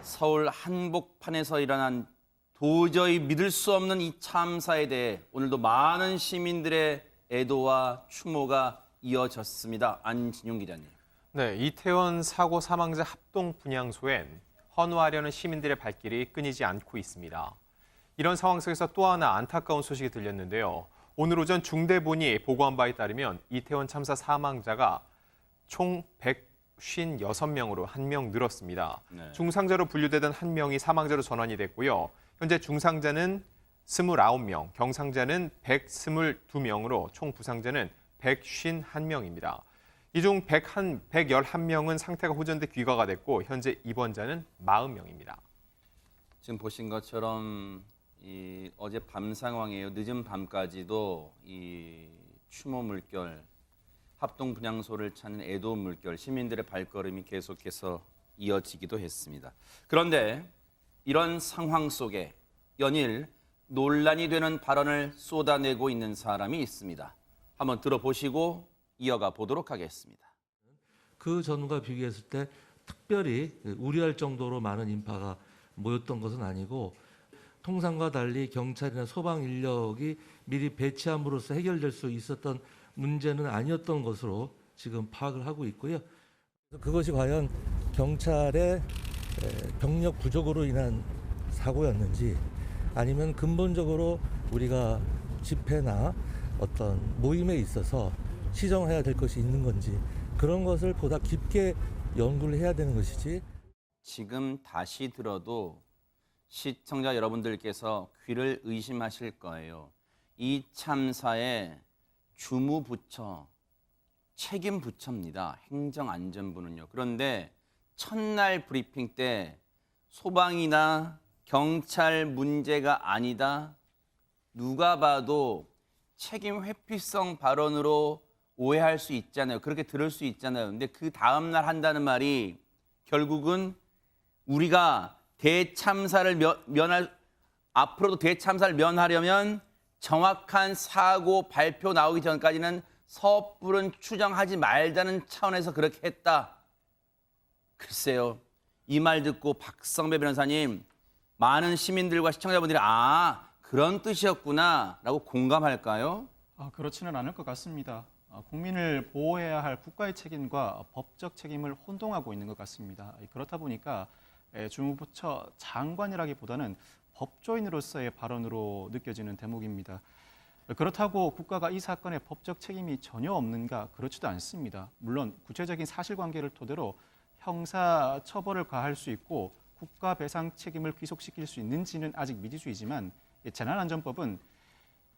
서울 한복판에서 일어난 도저히 믿을 수 없는 이 참사에 대해 오늘도 많은 시민들의 애도와 추모가 이어졌습니다. 안진용 기자님. 네, 이태원 사고 사망자 합동 분향소엔 헌화하려는 시민들의 발길이 끊이지 않고 있습니다. 이런 상황 속에서 또 하나 안타까운 소식이 들렸는데요. 오늘 오전 중대본이 보고한 바에 따르면 이태원 참사 사망자가 총 156명으로 한 명 늘었습니다. 네. 중상자로 분류되던 한 명이 사망자로 전환이 됐고요. 현재 중상자는 29명, 경상자는 122명으로 총 부상자는 151명입니다. 이 중 111명은 상태가 호전돼 귀가가 됐고 현재 입원자는 40명입니다. 지금 보신 것처럼 어제 밤 상황이에요. 늦은 밤까지도 이 추모 물결, 합동 분향소를 찾는 애도 물결, 시민들의 발걸음이 계속해서 이어지기도 했습니다. 그런데 이런 상황 속에 연일 논란이 되는 발언을 쏟아내고 있는 사람이 있습니다. 한번 들어보시고 이어가 보도록 하겠습니다. 그 전과 비교했을 때 특별히 우려할 정도로 많은 인파가 모였던 것은 아니고 통상과 달리 경찰이나 소방 인력이 미리 배치함으로써 해결될 수 있었던 문제는 아니었던 것으로 지금 파악을 하고 있고요. 그것이 과연 경찰의 병력 부족으로 인한 사고였는지 아니면 근본적으로 우리가 집회나 어떤 모임에 있어서 시정해야 될 것이 있는 건지 그런 것을 보다 깊게 연구를 해야 되는 것이지. 지금 다시 들어도 시청자 여러분들께서 귀를 의심하실 거예요. 이 참사의 주무부처, 책임부처입니다. 행정안전부는요. 그런데 첫날 브리핑 때 소방이나 경찰 문제가 아니다. 누가 봐도 책임 회피성 발언으로 오해할 수 있잖아요. 그렇게 들을 수 있잖아요. 근데 그 다음날 한다는 말이 결국은 우리가 대참사를 앞으로도 대참사를 면하려면 정확한 사고 발표 나오기 전까지는 섣부른 추정하지 말자는 차원에서 그렇게 했다. 글쎄요. 이 말 듣고 박성배 변호사님, 많은 시민들과 시청자분들이 그런 뜻이었구나 라고 공감할까요? 그렇지는 않을 것 같습니다. 국민을 보호해야 할 국가의 책임과 법적 책임을 혼동하고 있는 것 같습니다. 그렇다 보니까 주무부처 장관이라기보다는 법조인으로서의 발언으로 느껴지는 대목입니다. 그렇다고 국가가 이 사건에 법적 책임이 전혀 없는가? 그렇지도 않습니다. 물론 구체적인 사실관계를 토대로 형사 처벌을 가할 수 있고 국가 배상 책임을 귀속시킬 수 있는지는 아직 미지수이지만 재난안전법은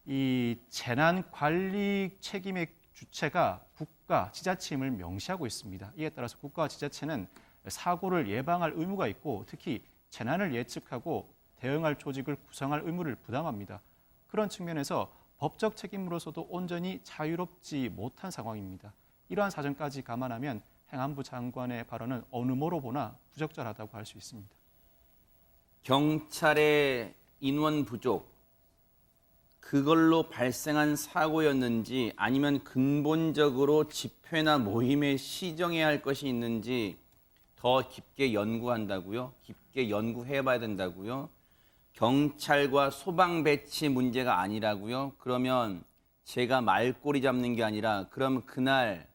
이 재난 관리 책임의 주체가 국가, 지자체임을 명시하고 있습니다. 이에 따라서 국가와 지자체는 사고를 예방할 의무가 있고 특히 재난을 예측하고 대응할 조직을 구성할 의무를 부담합니다. 그런 측면에서 법적 책임으로서도 온전히 자유롭지 못한 상황입니다. 이러한 사정까지 감안하면 행안부 장관의 발언은 어느 모로 보나 부적절하다고 할 수 있습니다. 경찰의 인원 부족, 그걸로 발생한 사고였는지 아니면 근본적으로 집회나 모임에 시정해야 할 것이 있는지 더 깊게 연구한다고요? 깊게 연구해봐야 된다고요? 경찰과 소방 배치 문제가 아니라고요? 그러면 제가 말꼬리 잡는 게 아니라 그럼 그날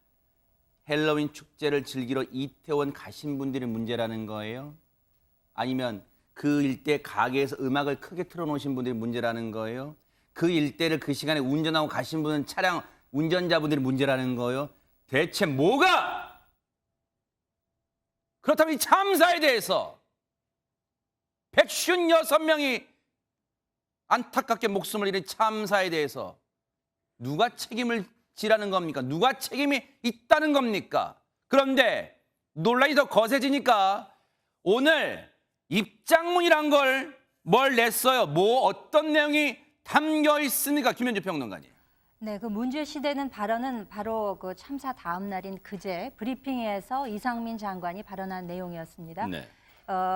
헬로윈 축제를 즐기러 이태원 가신 분들의 문제라는 거예요? 아니면 그 일대 가게에서 음악을 크게 틀어놓으신 분들의 문제라는 거예요? 그 일대를 그 시간에 운전하고 가신 분은 차량 운전자분들의 문제라는 거예요? 대체 뭐가? 그렇다면 이 참사에 대해서 156명이 안타깝게 목숨을 잃은 참사에 대해서 누가 책임을 지라는 겁니까? 누가 책임이 있다는 겁니까? 그런데 논란이 더 거세지니까 오늘 입장문이란 걸 뭘 냈어요? 어떤 내용이 담겨 있습니까? 김현주 평론가님. 네, 그 문제시되는 발언은 바로 그 참사 다음 날인 그제 브리핑에서 이상민 장관이 발언한 내용이었습니다. 네.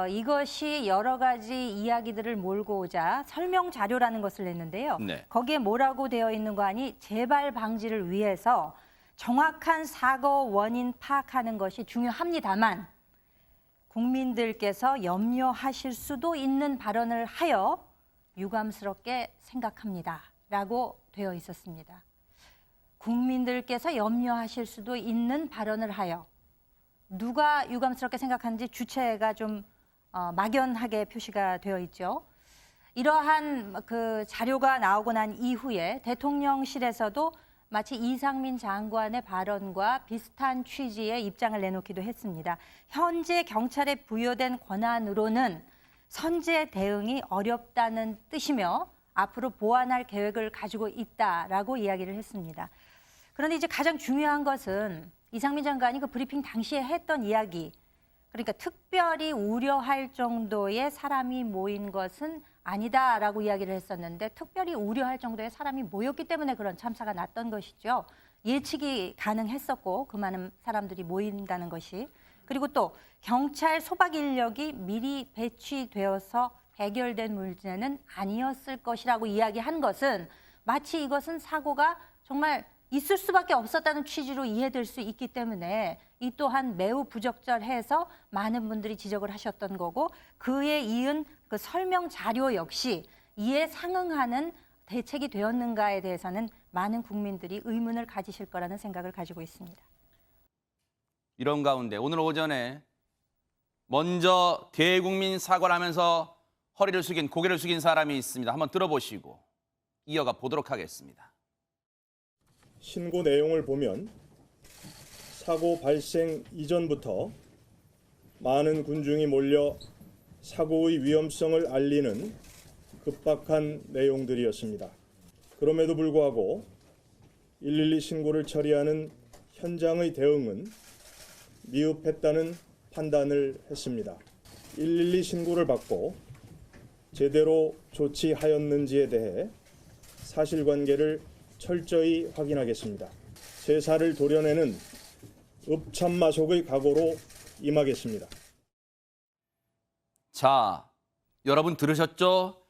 이것이 여러 가지 이야기들을 몰고 오자 설명 자료라는 것을 냈는데요. 네. 거기에 뭐라고 되어 있는 거 아니 재발 방지를 위해서 정확한 사고 원인 파악하는 것이 중요합니다만 국민들께서 염려하실 수도 있는 발언을 하여 유감스럽게 생각합니다. 라고 되어 있었습니다. 국민들께서 염려하실 수도 있는 발언을 하여 누가 유감스럽게 생각하는지 주체가 좀 막연하게 표시가 되어 있죠. 이러한 그 자료가 나오고 난 이후에 대통령실에서도 마치 이상민 장관의 발언과 비슷한 취지의 입장을 내놓기도 했습니다. 현재 경찰에 부여된 권한으로는 선제 대응이 어렵다는 뜻이며 앞으로 보완할 계획을 가지고 있다라고 이야기를 했습니다. 그런데 이제 가장 중요한 것은 이상민 장관이 그 브리핑 당시에 했던 이야기, 그러니까 특별히 우려할 정도의 사람이 모인 것은 아니다라고 이야기를 했었는데 특별히 우려할 정도의 사람이 모였기 때문에 그런 참사가 났던 것이죠. 예측이 가능했었고 그 많은 사람들이 모인다는 것이. 그리고 또 경찰 소박 인력이 미리 배치되어서 해결된 문제는 아니었을 것이라고 이야기한 것은 마치 이것은 사고가 정말 있을 수밖에 없었다는 취지로 이해될 수 있기 때문에 이 또한 매우 부적절해서 많은 분들이 지적을 하셨던 거고 그에 이은 그 설명 자료 역시 이에 상응하는 대책이 되었는가에 대해서는 많은 국민들이 의문을 가지실 거라는 생각을 가지고 있습니다. 이런 가운데 오늘 오전에 먼저 대국민 사과를 하면서 고개를 숙인 사람이 있습니다. 한번 들어보시고 이어가 보도록 하겠습니다. 신고 내용을 보면 사고 발생 이전부터 많은 군중이 몰려 사고의 위험성을 알리는 급박한 내용들이었습니다. 그럼에도 불구하고 112 신고를 처리하는 현장의 대응은 미흡했다는 판단을 했습니다. 112 신고를 받고 제대로 조치하였는지에 대해 사실관계를 철저히 확인하겠습니다. 제사를 도려내는 읍참마속의 각오로 임하겠습니다. 자, 여러분 들으셨죠?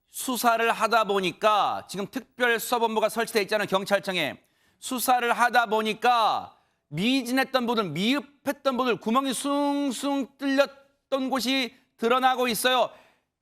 수사를 하다 보니까 지금 특별수사본부가 설치되어 있잖아요. 경찰청에. 수사를 하다 보니까 미진했던 분들, 미흡했던 분들, 구멍이 숭숭 뚫렸던 곳이 드러나고 있어요.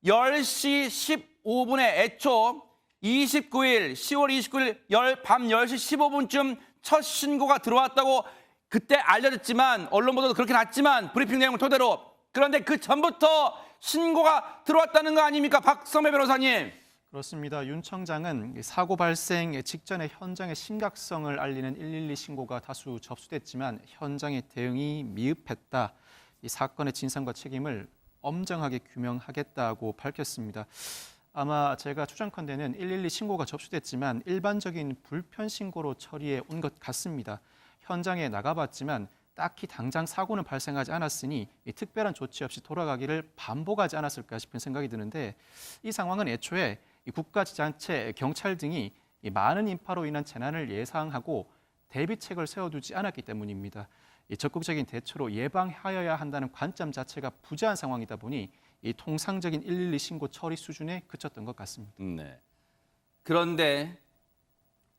10시 15분에 애초 29일, 10월 29일 밤 10시 15분쯤 첫 신고가 들어왔다고 그때 알려졌지만 언론 보도도 그렇게 났지만 브리핑 내용을 토대로 그런데 그 전부터 신고가 들어왔다는 거 아닙니까? 박성배 변호사님. 그렇습니다. 윤 청장은 사고 발생 직전에 현장의 심각성을 알리는 112 신고가 다수 접수됐지만 현장의 대응이 미흡했다. 이 사건의 진상과 책임을 엄정하게 규명하겠다고 밝혔습니다. 아마 제가 추정컨대는 112 신고가 접수됐지만 일반적인 불편 신고로 처리해 온 것 같습니다. 현장에 나가봤지만 딱히 당장 사고는 발생하지 않았으니 특별한 조치 없이 돌아가기를 반복하지 않았을까 싶은 생각이 드는데 이 상황은 애초에 국가지자체, 경찰 등이 많은 인파로 인한 재난을 예상하고 대비책을 세워두지 않았기 때문입니다. 적극적인 대처로 예방하여야 한다는 관점 자체가 부재한 상황이다 보니 이 통상적인 112 신고 처리 수준에 그쳤던 것 같습니다. 네. 그런데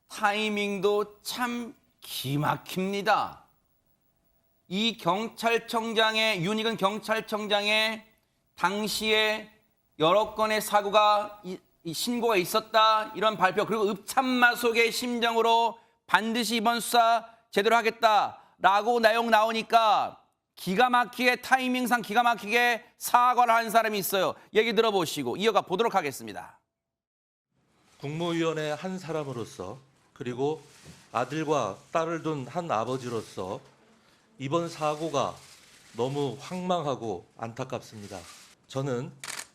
타이밍도 참 기막힙니다. 이 경찰청장의 윤익은 경찰청장의 당시에 여러 건의 사고가 이 신고가 있었다 이런 발표 그리고 읍참마속의 심정으로 반드시 이번 수사 제대로 하겠다라고 내용 나오니까 기가 막히게 타이밍상 기가 막히게 사과를 한 사람이 있어요. 얘기 들어보시고 이어가 보도록 하겠습니다. 국무위원의 한 사람으로서 그리고 아들과 딸을 둔 한 아버지로서 이번 사고가 너무 황망하고 안타깝습니다. 저는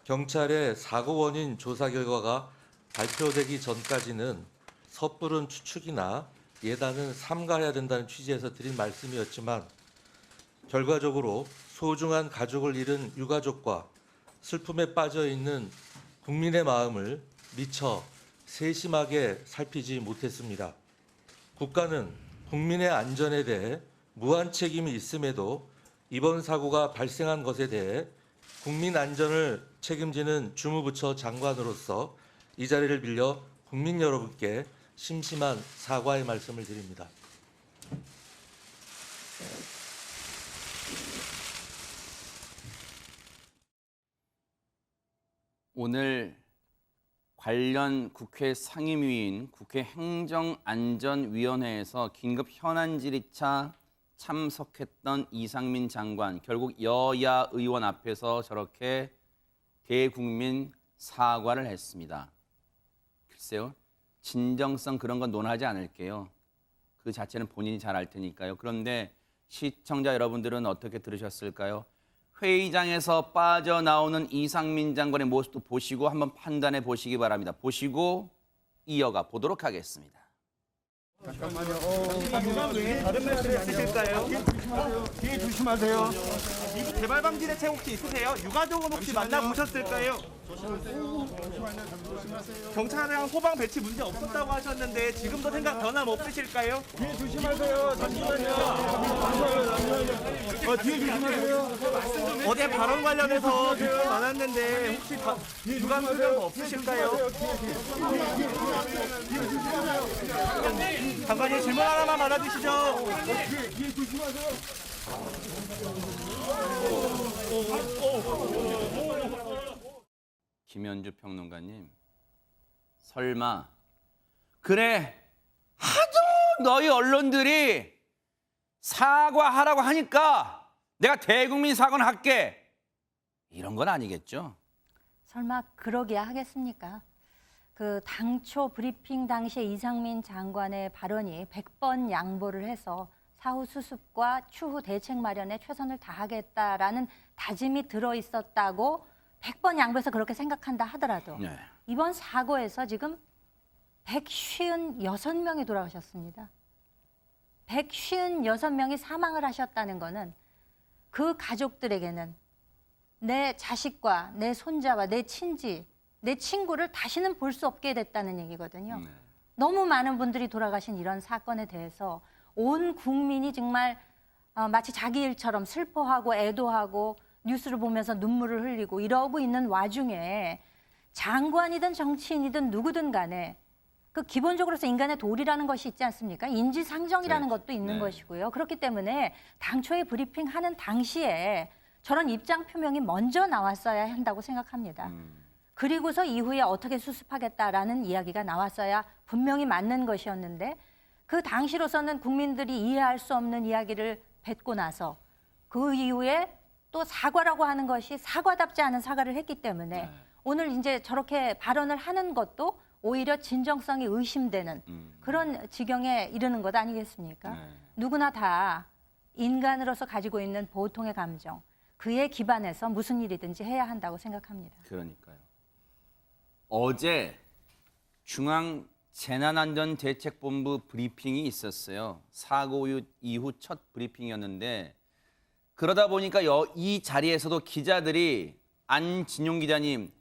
경찰의 사고 원인 조사 결과가 발표되기 전까지는 섣부른 추측이나 예단은 삼가해야 된다는 취지에서 드린 말씀이었지만 결과적으로 소중한 가족을 잃은 유가족과 슬픔에 빠져 있는 국민의 마음을 미처 세심하게 살피지 못했습니다. 국가는 국민의 안전에 대해 무한 책임이 있음에도 이번 사고가 발생한 것에 대해 국민 안전을 책임지는 주무부처 장관으로서 이 자리를 빌려 국민 여러분께 심심한 사과의 말씀을 드립니다. 오늘 관련 국회 상임위인 국회 행정안전위원회에서 긴급 현안 질의차 참석했던 이상민 장관, 결국 여야 의원 앞에서 저렇게 대국민 사과를 했습니다. 글쎄요, 진정성 그런 건 논하지 않을게요. 그 자체는 본인이 잘 알 테니까요. 그런데 시청자 여러분들은 어떻게 들으셨을까요? 회의장에서 빠져나오는 이상민 장관의 모습도 보시고 한번 판단해 보시기 바랍니다. 보시고 이어가 보도록 하겠습니다. 다른 말씀 있으실까요? 뒤에 조심하세요. 미국 개발 방지 대책 혹시 있으세요? 유가족은 혹시 만나보셨을까요? 경찰이랑 소방 배치 문제 없었다고 하셨는데 지금도 생각 변함 없으실까요? 뒤에 조심하세요. 잠시만요. 뒤에 조심하세요. 어제 발언 관련해서 느낌 많았는데 혹시 유감 수정 없으실까요? 장관님 질문 하나만 받아주시죠. 김현주 평론가님, 설마 그래 하도 너희 언론들이 사과하라고 하니까 내가 대국민 사과는 할게 이런 건 아니겠죠? 설마 그러기야 하겠습니까? 그 당초 브리핑 당시에 이상민 장관의 발언이 100번 양보를 해서 사후 수습과 추후 대책 마련에 최선을 다하겠다라는 다짐이 들어있었다고 100번 양보해서 그렇게 생각한다 하더라도 네. 이번 사고에서 지금 156명이 돌아가셨습니다. 156명이 사망을 하셨다는 거는 그 가족들에게는 내 자식과 내 손자와 내 친지, 내 친구를 다시는 볼 수 없게 됐다는 얘기거든요. 네. 너무 많은 분들이 돌아가신 이런 사건에 대해서 온 국민이 정말 마치 자기 일처럼 슬퍼하고 애도하고 뉴스를 보면서 눈물을 흘리고 이러고 있는 와중에 장관이든 정치인이든 누구든 간에 그 기본적으로서 인간의 도리라는 것이 있지 않습니까? 인지상정이라는 네. 것도 있는 네. 것이고요. 그렇기 때문에 당초에 브리핑하는 당시에 저런 입장 표명이 먼저 나왔어야 한다고 생각합니다. 그리고서 이후에 어떻게 수습하겠다라는 이야기가 나왔어야 분명히 맞는 것이었는데 그 당시로서는 국민들이 이해할 수 없는 이야기를 뱉고 나서 그 이후에 또 사과라고 하는 것이 사과답지 않은 사과를 했기 때문에 오늘 이제 저렇게 발언을 하는 것도 오히려 진정성이 의심되는 그런 지경에 이르는 것 아니겠습니까? 네. 누구나 다 인간으로서 가지고 있는 보통의 감정, 그에 기반해서 무슨 일이든지 해야 한다고 생각합니다. 그러니까요. 어제 중앙재난안전대책본부 브리핑이 있었어요. 사고 이후 첫 브리핑이었는데 그러다 보니까 이 자리에서도 기자들이 안진용 기자님,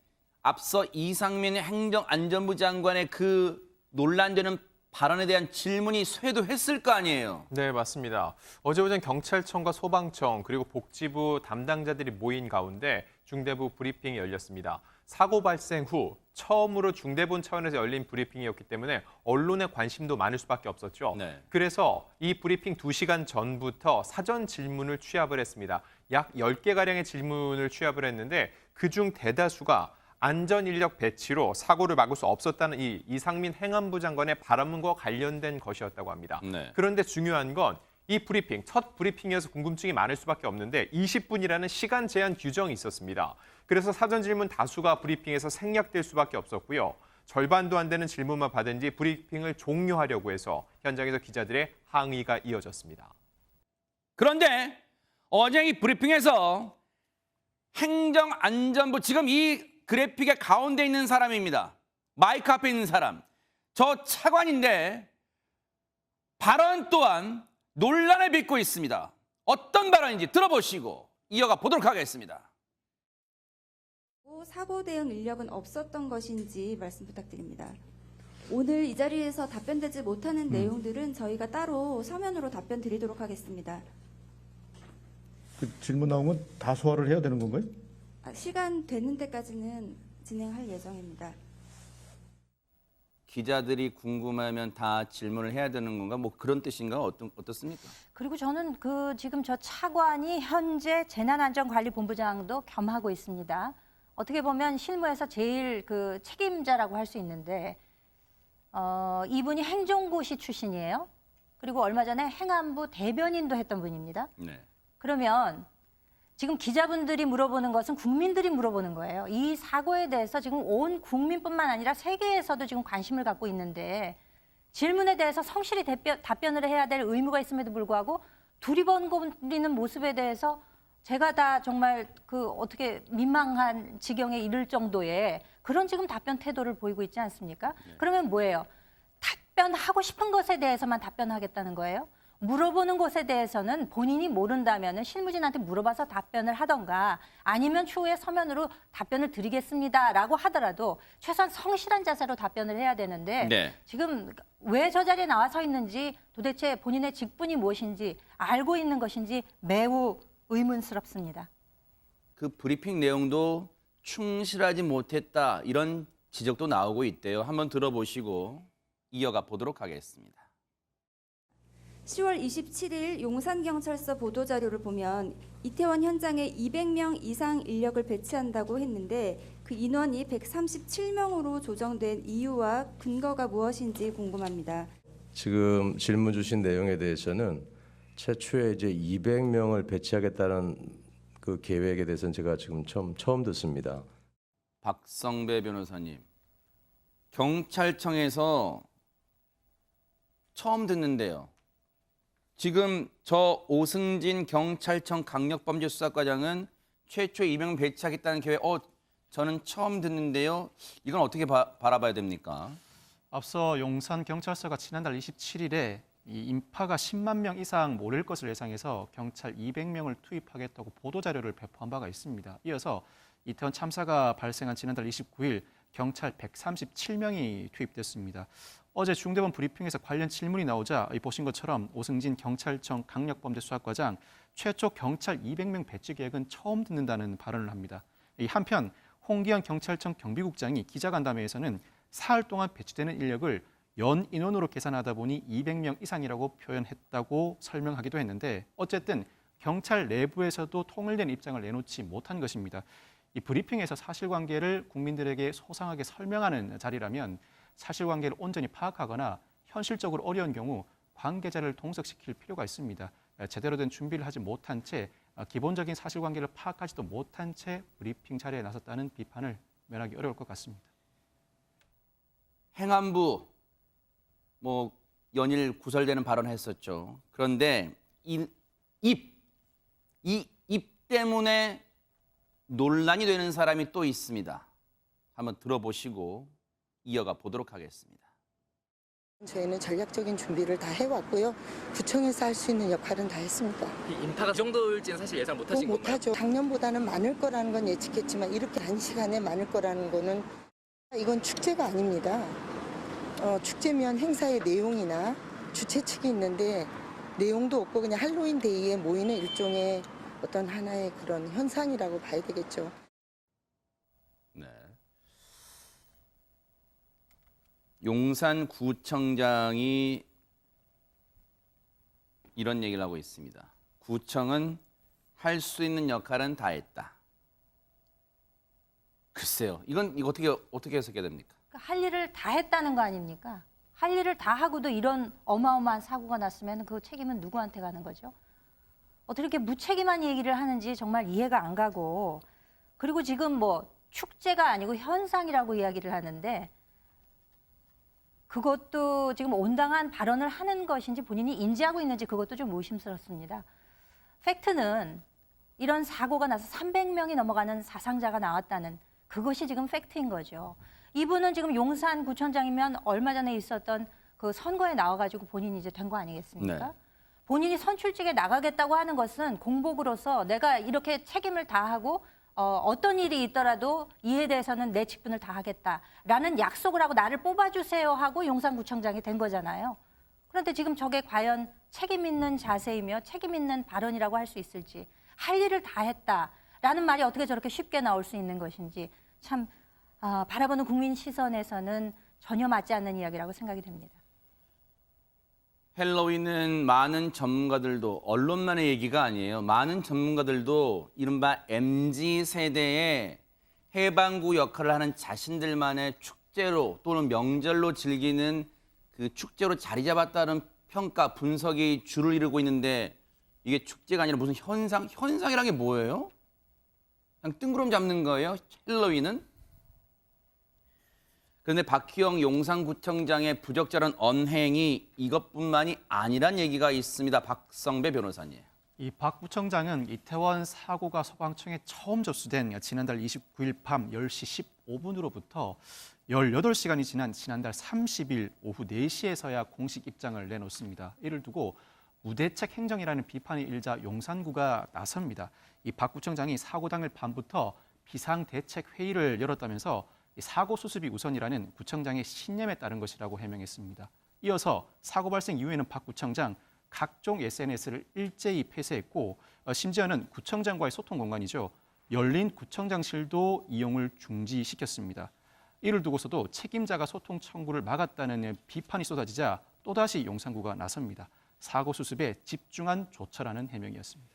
앞서 이상민 행정안전부 장관의 그 논란되는 발언에 대한 질문이 쇄도했을 거 아니에요. 네, 맞습니다. 어제 오전 경찰청과 소방청 그리고 복지부 담당자들이 모인 가운데 중대부 브리핑이 열렸습니다. 사고 발생 후 처음으로 중대본 차원에서 열린 브리핑이었기 때문에 언론의 관심도 많을 수밖에 없었죠. 네. 그래서 이 브리핑 2시간 전부터 사전 질문을 취합을 했습니다. 약 10개가량의 질문을 취합을 했는데 그중 대다수가 안전인력 배치로 사고를 막을 수 없었다는 이 이상민 행안부 장관의 발언과 관련된 것이었다고 합니다. 네. 그런데 중요한 건 이 브리핑, 첫 브리핑이어서 궁금증이 많을 수밖에 없는데 20분이라는 시간 제한 규정이 있었습니다. 그래서 사전 질문 다수가 브리핑에서 생략될 수밖에 없었고요. 절반도 안 되는 질문만 받은 뒤 브리핑을 종료하려고 해서 현장에서 기자들의 항의가 이어졌습니다. 그런데 어제 이 브리핑에서 행정안전부, 지금 이 그래픽의 가운데 있는 사람입니다. 마이크 앞에 있는 사람. 저 차관인데 발언 또한 논란을 빚고 있습니다. 어떤 발언인지 들어보시고 이어가 보도록 하겠습니다. 사고 대응 인력은 없었던 것인지 말씀 부탁드립니다. 오늘 이 자리에서 답변되지 못하는 내용들은 저희가 따로 서면으로 답변 드리도록 하겠습니다. 그 질문 나오면 다 소화를 해야 되는 건가요? 시간 되는 데까지는 진행할 예정입니다. 기자들이 궁금하면 다 질문을 해야 되는 건가? 뭐 그런 뜻인가? 어떻습니까? 그리고 저는 지금 저 차관이 현재 재난안전관리본부장도 겸하고 있습니다. 어떻게 보면 실무에서 제일 그 책임자라고 할 수 있는데 이분이 행정고시 출신이에요. 그리고 얼마 전에 행안부 대변인도 했던 분입니다. 네. 그러면 지금 기자분들이 물어보는 것은 국민들이 물어보는 거예요. 이 사고에 대해서 지금 온 국민뿐만 아니라 세계에서도 지금 관심을 갖고 있는데 질문에 대해서 성실히 답변을 해야 될 의무가 있음에도 불구하고 두리번거리는 모습에 대해서 제가 다 정말 그 어떻게 민망한 지경에 이를 정도의 그런 지금 답변 태도를 보이고 있지 않습니까? 그러면 뭐예요? 답변하고 싶은 것에 대해서만 답변하겠다는 거예요? 물어보는 것에 대해서는 본인이 모른다면 실무진한테 물어봐서 답변을 하던가 아니면 추후에 서면으로 답변을 드리겠습니다라고 하더라도 최소한 성실한 자세로 답변을 해야 되는데 네. 지금 왜 저 자리에 나와 서 있는지 도대체 본인의 직분이 무엇인지 알고 있는 것인지 매우 의문스럽습니다. 그 브리핑 내용도 충실하지 못했다 이런 지적도 나오고 있대요. 한번 들어보시고 이어가 보도록 하겠습니다. 10월 27일 용산경찰서 보도자료를 보면 이태원 현장에 200명 이상 인력을 배치한다고 했는데 그 인원이 137명으로 조정된 이유와 근거가 무엇인지 궁금합니다. 지금 질문 주신 내용에 대해서는 최초에 이제 200명을 배치하겠다는 그 계획에 대해서는 제가 지금 처음 듣습니다. 박성배 변호사님, 경찰청에서 처음 듣는데요. 지금 저 오승진 경찰청 강력범죄수사과장은 최초에 200명 배치하겠다는 계획, 저는 처음 듣는데요. 이건 어떻게 바라봐야 됩니까? 앞서 용산경찰서가 지난달 27일에 이 인파가 10만 명 이상 몰릴 것을 예상해서 경찰 200명을 투입하겠다고 보도자료를 배포한 바가 있습니다. 이어서 이태원 참사가 발생한 지난달 29일 경찰 137명이 투입됐습니다. 어제 중대본 브리핑에서 관련 질문이 나오자 보신 것처럼 오승진 경찰청 강력범죄수사과장 최초 경찰 200명 배치 계획은 처음 듣는다는 발언을 합니다. 한편 홍기현 경찰청 경비국장이 기자간담회에서는 사흘 동안 배치되는 인력을 연 인원으로 계산하다 보니 200명 이상이라고 표현했다고 설명하기도 했는데 어쨌든 경찰 내부에서도 통일된 입장을 내놓지 못한 것입니다. 이 브리핑에서 사실관계를 국민들에게 소상하게 설명하는 자리라면 사실관계를 온전히 파악하거나 현실적으로 어려운 경우 관계자를 동석시킬 필요가 있습니다. 제대로 된 준비를 하지 못한 채 기본적인 사실관계를 파악하지도 못한 채 브리핑 자리에 나섰다는 비판을 면하기 어려울 것 같습니다. 행안부 연일 구설되는 발언을 했었죠. 그런데 이 입 때문에 논란이 되는 사람이 또 있습니다. 한번 들어보시고 이어가 보도록 하겠습니다. 저희는 전략적인 준비를 다 해왔고요. 구청에서 할 수 있는 역할은 다 했습니다. 인파가 이 정도일지는 사실 예상 못하신 건가요? 못하죠. 작년보다는 많을 거라는 건 예측했지만 이렇게 단시간에 많을 거라는 거는 이건 축제가 아닙니다. 축제면 행사의 내용이나 주최 측이 있는데 내용도 없고 그냥 할로윈 데이에 모이는 일종의 어떤 하나의 그런 현상이라고 봐야 되겠죠. 네. 용산구청장이 이런 얘기를 하고 있습니다. 구청은 할 수 있는 역할은 다 했다. 글쎄요. 이거 어떻게 해석해야 됩니까? 할 일을 다 했다는 거 아닙니까? 할 일을 다 하고도 이런 어마어마한 사고가 났으면 그 책임은 누구한테 가는 거죠? 어떻게 이렇게 무책임한 얘기를 하는지 정말 이해가 안 가고 그리고 지금 축제가 아니고 현상이라고 이야기를 하는데 그것도 지금 온당한 발언을 하는 것인지 본인이 인지하고 있는지 그것도 좀 의심스럽습니다. 팩트는 이런 사고가 나서 300명이 넘어가는 사상자가 나왔다는 그것이 지금 팩트인 거죠. 이분은 지금 용산구청장이면 얼마 전에 있었던 그 선거에 나와가지고 본인이 이제 된 거 아니겠습니까? 네. 본인이 선출직에 나가겠다고 하는 것은 공복으로서 내가 이렇게 책임을 다하고 어떤 일이 있더라도 이에 대해서는 내 직분을 다하겠다라는 약속을 하고 나를 뽑아주세요 하고 용산구청장이 된 거잖아요. 그런데 지금 저게 과연 책임 있는 자세이며 책임 있는 발언이라고 할 수 있을지 할 일을 다 했다라는 말이 어떻게 저렇게 쉽게 나올 수 있는 것인지 참 바라보는 국민 시선에서는 전혀 맞지 않는 이야기라고 생각이 됩니다. 헬로윈은 많은 전문가들도 언론만의 얘기가 아니에요. 많은 전문가들도 이른바 MZ세대의 해방구 역할을 하는 자신들만의 축제로 또는 명절로 즐기는 그 축제로 자리 잡았다는 평가, 분석이 줄을 이루고 있는데 이게 축제가 아니라 무슨 현상이란 게 뭐예요? 그냥 뜬구름 잡는 거예요? 헬로윈은? 그런데 박희영 용산구청장의 부적절한 언행이 이것뿐만이 아니란 얘기가 있습니다. 박성배 변호사님. 이 박 부청장은 이태원 사고가 소방청에 처음 접수된 지난달 29일 밤 10시 15분으로부터 18시간이 지난 지난달 30일 오후 4시에서야 공식 입장을 내놓습니다. 이를 두고 무대책 행정이라는 비판이 일자 용산구가 나섭니다. 이 박 구청장이 사고 당일 밤부터 비상대책회의를 열었다면서 이 사고 수습이 우선이라는 구청장의 신념에 따른 것이라고 해명했습니다. 이어서 사고 발생 이후에는 박 구청장 각종 SNS를 일제히 폐쇄했고 심지어는 구청장과의 소통 공간이죠. 열린 구청장실도 이용을 중지시켰습니다. 이를 두고서도 책임자가 소통 청구를 막았다는 비판이 쏟아지자 또다시 용산구가 나섭니다. 사고 수습에 집중한 조처라는 해명이었습니다.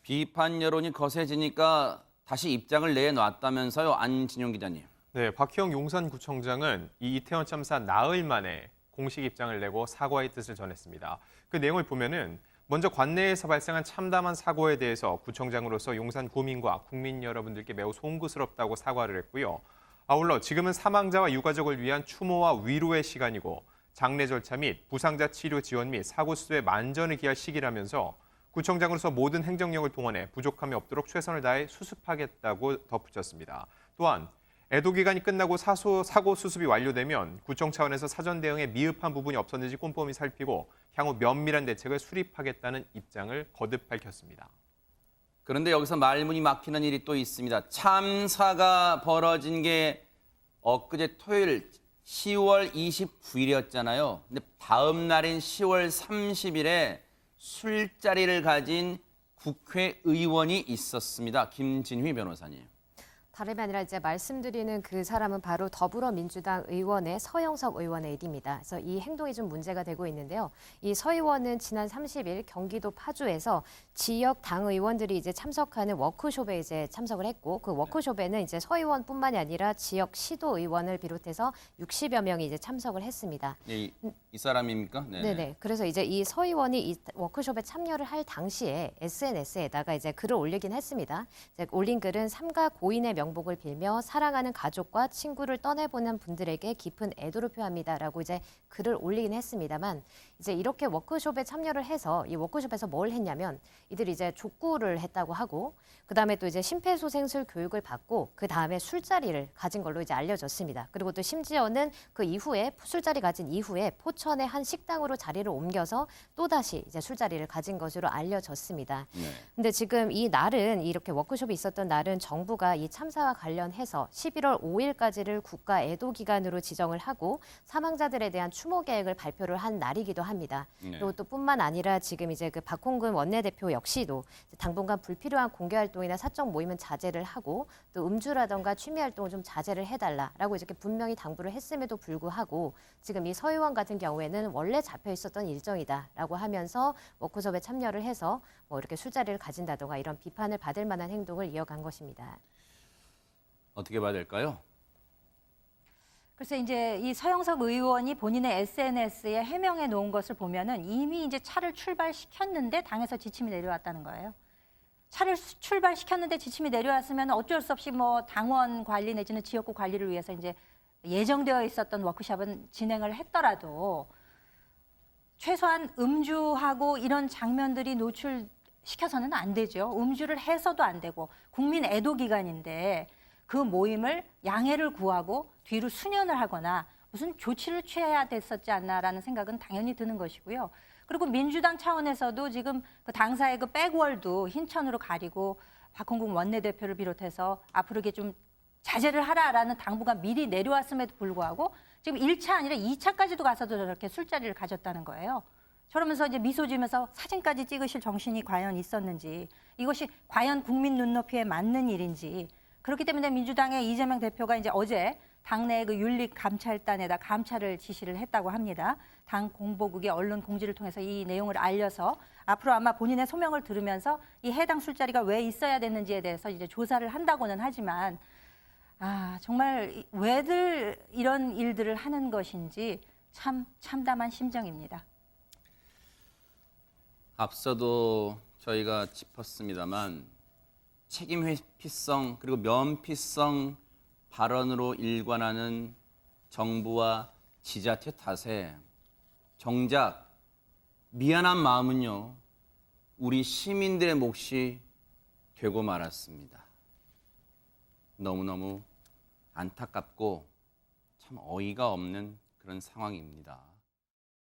비판 여론이 거세지니까 다시 입장을 내놨다면서요, 안진용 기자님. 네, 박희영 용산구청장은 이 이태원 참사 나흘 만에 공식 입장을 내고 사과의 뜻을 전했습니다. 그 내용을 보면은 먼저 관내에서 발생한 참담한 사고에 대해서 구청장으로서 용산 구민과 국민 여러분들께 매우 송구스럽다고 사과를 했고요. 아울러 지금은 사망자와 유가족을 위한 추모와 위로의 시간이고 장례 절차 및 부상자 치료 지원 및 사고 수습에 만전을 기할 시기라면서 구청장으로서 모든 행정력을 동원해 부족함이 없도록 최선을 다해 수습하겠다고 덧붙였습니다. 또한 애도 기간이 끝나고 사고 수습이 완료되면 구청 차원에서 사전 대응에 미흡한 부분이 없었는지 꼼꼼히 살피고 향후 면밀한 대책을 수립하겠다는 입장을 거듭 밝혔습니다. 그런데 여기서 말문이 막히는 일이 또 있습니다. 참사가 벌어진 게 엊그제 토요일 10월 29일이었잖아요. 근데 다음 날인 10월 30일에 술자리를 가진 국회의원이 있었습니다. 김진휘 변호사님. 다름이 아니라 이제 말씀드리는 그 사람은 바로 더불어민주당 의원의 서영석 의원의 일입니다. 그래서 이 행동이 좀 문제가 되고 있는데요. 이 서 의원은 지난 30일 경기도 파주에서 지역 당 의원들이 이제 참석하는 워크숍에 이제 참석을 했고 그 워크숍에는 이제 서 의원뿐만이 아니라 지역 시도 의원을 비롯해서 60여 명이 이제 참석을 했습니다. 이 사람입니까? 네네. 그래서 이제 이 서 의원이 이 워크숍에 참여를 할 당시에 SNS에다가 이제 글을 올리긴 했습니다. 이제 올린 글은 삼가 고인의 명복을 빌며 사랑하는 가족과 친구를 떠내보낸 분들에게 깊은 애도를 표합니다라고 이제 글을 올리긴 했습니다만 이제 이렇게 워크숍에 참여를 해서 이 워크숍에서 뭘 했냐면 이들이 이제 족구를 했다고 하고 그다음에 또 이제 심폐소생술 교육을 받고 그다음에 술자리를 가진 걸로 이제 알려졌습니다. 그리고 또 심지어는 그 이후에 술자리 가진 이후에 포천의 한 식당으로 자리를 옮겨서 또다시 이제 술자리를 가진 것으로 알려졌습니다. 근데 지금 이 날은 이렇게 워크숍이 있었던 날은 정부가 이 참사와 관련해서 11월 5일까지를 국가 애도 기간으로 지정을 하고 사망자들에 대한 추모 계획을 발표를 한 날이기도 합니다. 그리고 또 뿐만 아니라 지금 이제 그 박홍근 원내대표 역시도 당분간 불필요한 공개 활동이나 사적 모임은 자제를 하고 또 음주라던가 취미 활동을 좀 자제를 해달라라고 이렇게 분명히 당부를 했음에도 불구하고 지금 이 서 의원 같은 경우에는 원래 잡혀 있었던 일정이다라고 하면서 워크숍에 참여를 해서 뭐 이렇게 술자리를 가진다던가 이런 비판을 받을 만한 행동을 이어간 것입니다. 어떻게 봐야 될까요? 그래서 이제 이 서영석 의원이 본인의 SNS에 해명해 놓은 것을 보면은 이미 이제 차를 출발시켰는데 당에서 지침이 내려왔다는 거예요. 차를 출발시켰는데 지침이 내려왔으면 어쩔 수 없이 뭐 당원 관리 내지는 지역구 관리를 위해서 이제 예정되어 있었던 워크숍은 진행을 했더라도 최소한 음주하고 이런 장면들이 노출시켜서는 안 되죠. 음주를 해서도 안 되고 국민 애도 기간인데 그 모임을 양해를 구하고 뒤로 수년을 하거나 무슨 조치를 취해야 됐었지 않나라는 생각은 당연히 드는 것이고요. 그리고 민주당 차원에서도 지금 그 당사의 그 백월도 흰천으로 가리고 박홍근 원내대표를 비롯해서 앞으로 이게 좀 자제를 하라라는 당부가 미리 내려왔음에도 불구하고 지금 1차 아니라 2차까지도 가서도 저렇게 술자리를 가졌다는 거예요. 저러면서 이제 미소 지으면서 사진까지 찍으실 정신이 과연 있었는지 이것이 과연 국민 눈높이에 맞는 일인지 그렇기 때문에 민주당의 이재명 대표가 이제 어제 당내 그 윤리감찰단에다 감찰을 지시를 했다고 합니다. 당 공보국의 언론 공지를 통해서 이 내용을 알려서 앞으로 아마 본인의 소명을 들으면서 이 해당 술자리가 왜 있어야 됐는지에 대해서 이제 조사를 한다고는 하지만 정말 왜들 이런 일들을 하는 것인지 참 참담한 심정입니다. 앞서도 저희가 짚었습니다만 책임 회피성 그리고 면피성 발언으로 일관하는 정부와 지자체 탓에 정작 미안한 마음은요, 우리 시민들의 몫이 되고 말았습니다. 너무너무 안타깝고 참 어이가 없는 그런 상황입니다.